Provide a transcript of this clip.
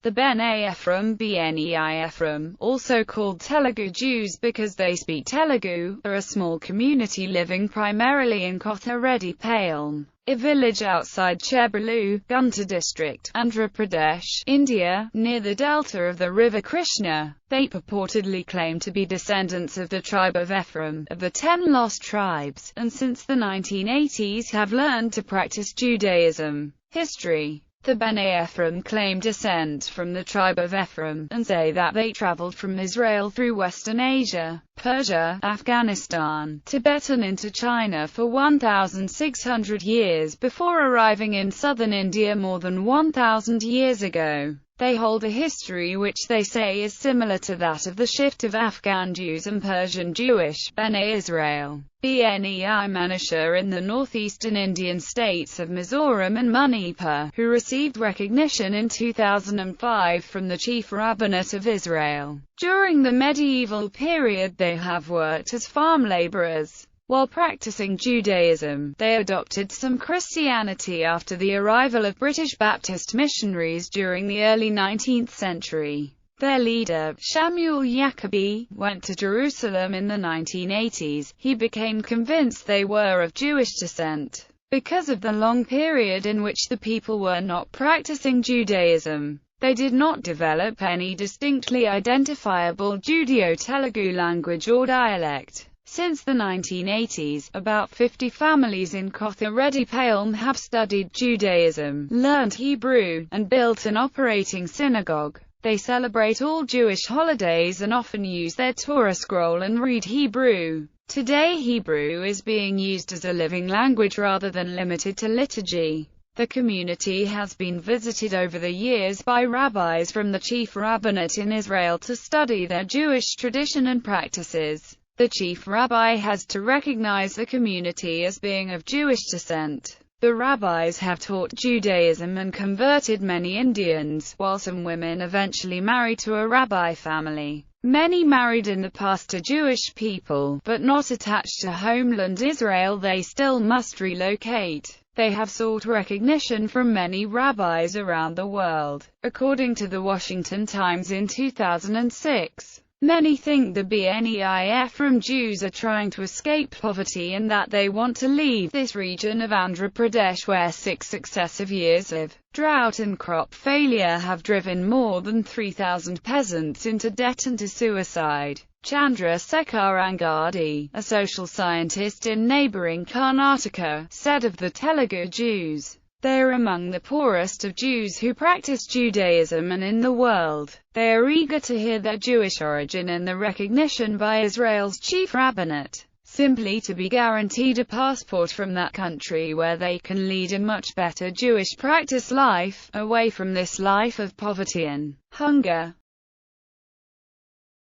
The Bene Ephraim, also called Telugu Jews because they speak Telugu, are a small community living primarily in Kothareddypalam, a village outside Chebrolu, Guntur district, Andhra Pradesh, India, near the delta of the river Krishna. They purportedly claim to be descendants of the tribe of Ephraim, of the 10 lost tribes, and since the 1980s have learned to practice Judaism. History. The Bene Ephraim claim descent from the tribe of Ephraim, and say that they traveled from Israel through Western Asia, Persia, Afghanistan, Tibet and into China for 1,600 years before arriving in southern India more than 1,000 years ago. They hold a history which they say is similar to that of the shift of Afghan Jews and Persian Jewish, Bene Israel, Bene Ephraim in the northeastern Indian states of Mizoram and Manipur, who received recognition in 2005 from the Chief Rabbinate of Israel. During the medieval period they have worked as farm laborers. While practicing Judaism, they adopted some Christianity after the arrival of British Baptist missionaries during the early 19th century. Their leader, Samuel Jacobi, went to Jerusalem in the 1980s. He became convinced they were of Jewish descent. Because of the long period in which the people were not practicing Judaism, they did not develop any distinctly identifiable Judeo-Telugu language or dialect. Since the 1980s, about 50 families in Kothareddypalam have studied Judaism, learned Hebrew, and built an operating synagogue. They celebrate all Jewish holidays and often use their Torah scroll and read Hebrew. Today Hebrew is being used as a living language rather than limited to liturgy. The community has been visited over the years by rabbis from the Chief Rabbinate in Israel to study their Jewish tradition and practices. The chief rabbi has to recognize the community as being of Jewish descent. The rabbis have taught Judaism and converted many Indians, while some women eventually married to a rabbi family. Many married in the past to Jewish people, but not attached to homeland Israel. They still must relocate. They have sought recognition from many rabbis around the world. According to the Washington Times in 2006, many think the Bene Ephraim Jews are trying to escape poverty and that they want to leave this region of Andhra Pradesh where 6 successive years of drought and crop failure have driven more than 3,000 peasants into debt and to suicide. Chandra Sekhar Angadi, a social scientist in neighbouring Karnataka, said of the Telugu Jews, "They are among the poorest of Jews who practice Judaism and in the world. They are eager to hear their Jewish origin and the recognition by Israel's chief rabbinate, simply to be guaranteed a passport from that country where they can lead a much better Jewish practice life, away from this life of poverty and hunger."